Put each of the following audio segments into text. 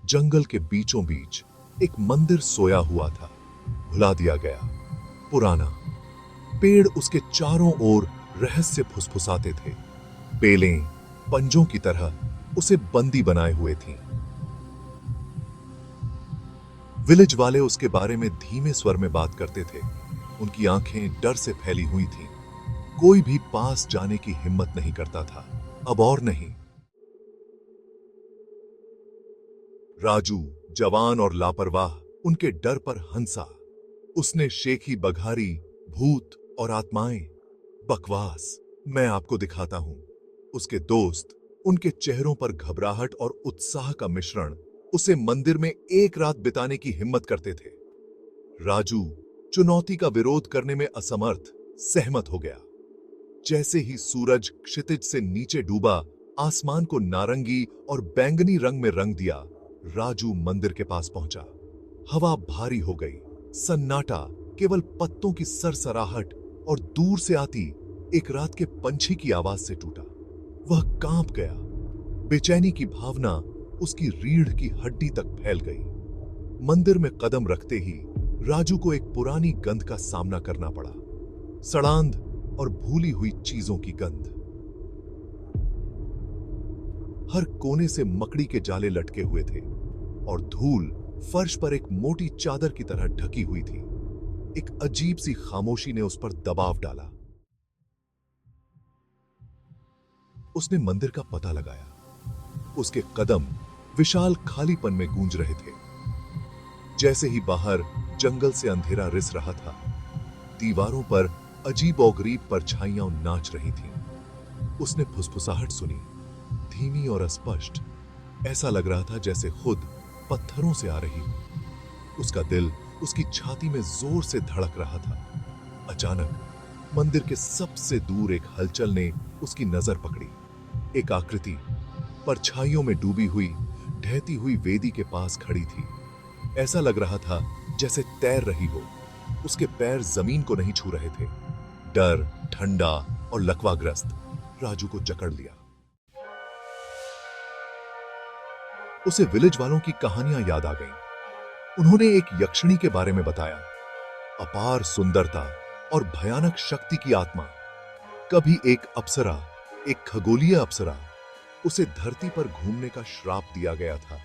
जंगल के बीचों बीच एक मंदिर सोया हुआ था, भुला दिया गया, पुराना। पेड़ उसके चारों ओर रहस्य फुसफुसाते थे। बेलें पंजों की तरह उसे बंदी बनाए हुए थीं। विलेज वाले उसके बारे में धीमे स्वर में बात करते थे। उनकी आंखें डर से फैली हुई थीं। कोई भी पास जाने की हिम्मत नहीं करता था, अब और नहीं। राजू, जवान और लापरवाह, उनके डर पर हंसा। उसने शेखी बघारी, भूत और आत्माएं, बकवास, मैं आपको दिखाता हूं। उसके दोस्त, उनके चेहरों पर घबराहट और उत्साह का मिश्रण, उसे मंदिर में एक रात बिताने की हिम्मत करते थे। राजू चुनौती का विरोध करने में असमर्थ, सहमत हो गया। जैसे ही सूरज क्षितिज से नीचे डूबा, आसमान को नारंगी और बैंगनी रंग में रंग दिया, राजू मंदिर के पास पहुंचा। हवा भारी हो गई। सन्नाटा केवल पत्तों की सरसराहट और दूर से आती एक रात के पंछी की आवाज से टूटा। वह कांप गया। बेचैनी की भावना उसकी रीढ़ की हड्डी तक फैल गई। मंदिर में कदम रखते ही राजू को एक पुरानी गंध का सामना करना पड़ा। सड़ांध और भूली हुई चीजों की गंध। हर कोने से मकड़ी के जाले लटके हुए थे और धूल फर्श पर एक मोटी चादर की तरह ढकी हुई थी। एक अजीब सी खामोशी ने उस पर दबाव डाला। उसने मंदिर का पता लगाया। उसके कदम विशाल खालीपन में गूंज रहे थे। जैसे ही बाहर जंगल से अंधेरा रिस रहा था, दीवारों पर अजीबोगरीब परछाइयां नाच रही थीं। उसने फुसफुसाहट सुनी, धीमी और अस्पष्ट। ऐसा लग रहा था जैसे खुद पत्थरों से आ रही। उसका दिल उसकी छाती में जोर से धड़क रहा था। अचानक मंदिर के सबसे दूर एक हलचल ने उसकी नजर पकड़ी। एक आकृति परछाइयों में डूबी हुई, ढहती हुई वेदी के पास खड़ी थी। ऐसा लग रहा था जैसे तैर रही हो। उसके पैर जमीन को नहीं छू रहे थे। डर, ठंडा और लकवाग्रस्त राजू को जकड़ लिया। उसे विलेज वालों की कहानियां याद आ गईं। उन्होंने एक यक्षिणी के बारे में बताया, अपार सुंदरता और भयानक शक्ति की आत्मा। कभी एक अप्सरा, एक खगोलीय अप्सरा, उसे धरती पर घूमने का श्राप दिया गया था।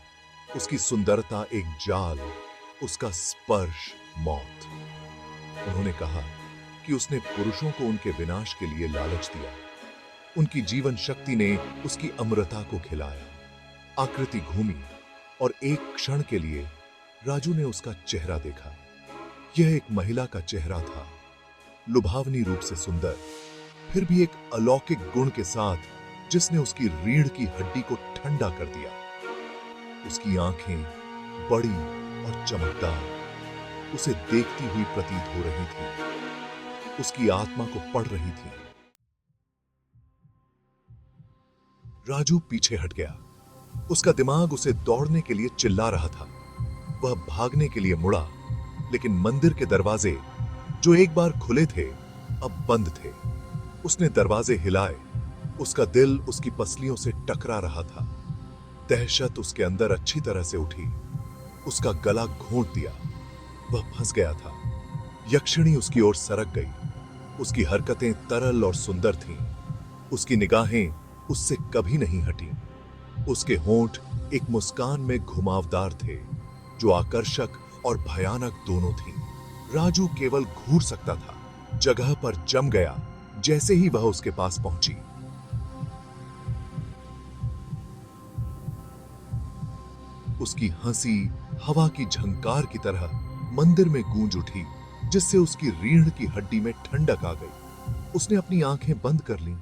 उसकी सुंदरता एक जाल, उसका स्पर्श मौत। उन्होंने कहा कि उसने पुरुषों को उनके विनाश के लिए लालच दिया। उनकी जीवन शक्ति ने उसकी अमरता को खिलाया। आकृति घूमी और एक क्षण के लिए राजू ने उसका चेहरा देखा। यह एक महिला का चेहरा था, लुभावनी रूप से सुंदर, फिर भी एक अलौकिक गुण के साथ जिसने उसकी रीढ़ की हड्डी को ठंडा कर दिया। उसकी आंखें बड़ी और चमकदार, उसे देखती हुई प्रतीत हो रही थी, उसकी आत्मा को पढ़ रही थी। राजू पीछे हट गया। उसका दिमाग उसे दौड़ने के लिए चिल्ला रहा था। वह भागने के लिए मुड़ा, लेकिन मंदिर के दरवाजे, जो एक बार खुले थे, अब बंद थे। उसने दरवाजे हिलाए। उसका दिल उसकी पसलियों से टकरा रहा था। दहशत उसके अंदर अच्छी तरह से उठी। उसका गला घोंट दिया। वह फंस गया था। यक्षिणी उसकी ओर सरक गई। उसकी हरकतें तरल और सुंदर थीं। उसकी निगाहें उससे कभी नहीं हटी। उसके होंठ एक मुस्कान में घुमावदार थे, जो आकर्षक और भयानक दोनों थीं। राजू केवल घूर सकता था। जगह पर जम गया जैसे ही वह उसके पास पहुंची। उसकी हंसी हवा की झंकार की तरह मंदिर में गूंज उठी, जिससे उसकी रीढ़ की हड्डी में ठंडक आ गई। उसने अपनी आंखें बंद कर लीं,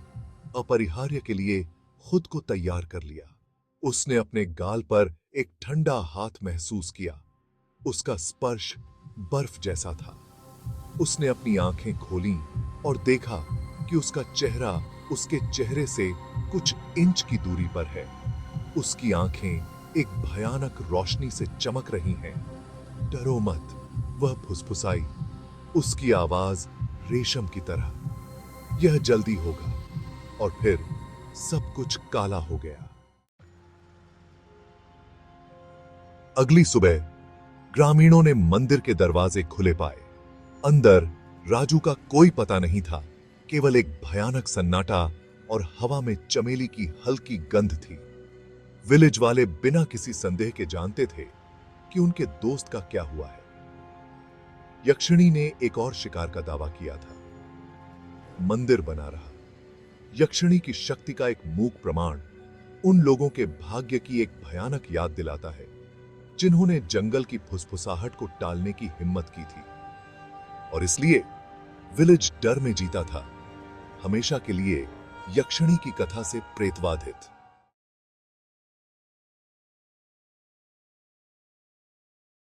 अपरिहार्य के लिए खुद को तैयार कर लिया। उसने अपने गाल पर एक ठंडा हाथ महसूस किया। उसका स्पर्श बर्फ जैसा था। उसने अपनी आंखें खोलीं और देखा कि उसका चेहरा उसके चेहरे से कुछ इंच की दूरी पर है। उसकी आंखें एक भयानक रोशनी से चमक रही हैं। डरो मत, वह फुसफुसाई। उसकी आवाज रेशम की तरह। यह जल्दी होगा। और फिर सब कुछ काला हो गया। अगली सुबह ग्रामीणों ने मंदिर के दरवाजे खुले पाए। अंदर राजू का कोई पता नहीं था, केवल एक भयानक सन्नाटा और हवा में चमेली की हल्की गंध थी। विलेज वाले बिना किसी संदेह के जानते थे कि उनके दोस्त का क्या हुआ है। यक्षिणी ने एक और शिकार का दावा किया था। मंदिर बना रहा। यक्षिणी की शक्ति का एक मूक प्रमाण उन लोगों के भाग्य की एक भयानक याद दिलाता है जिन्होंने जंगल की फुसफुसाहट को टालने की हिम्मत की थी। और इसलिए विलेज डर में जीता था, हमेशा के लिए यक्षिणी की कथा से प्रेतवाधित।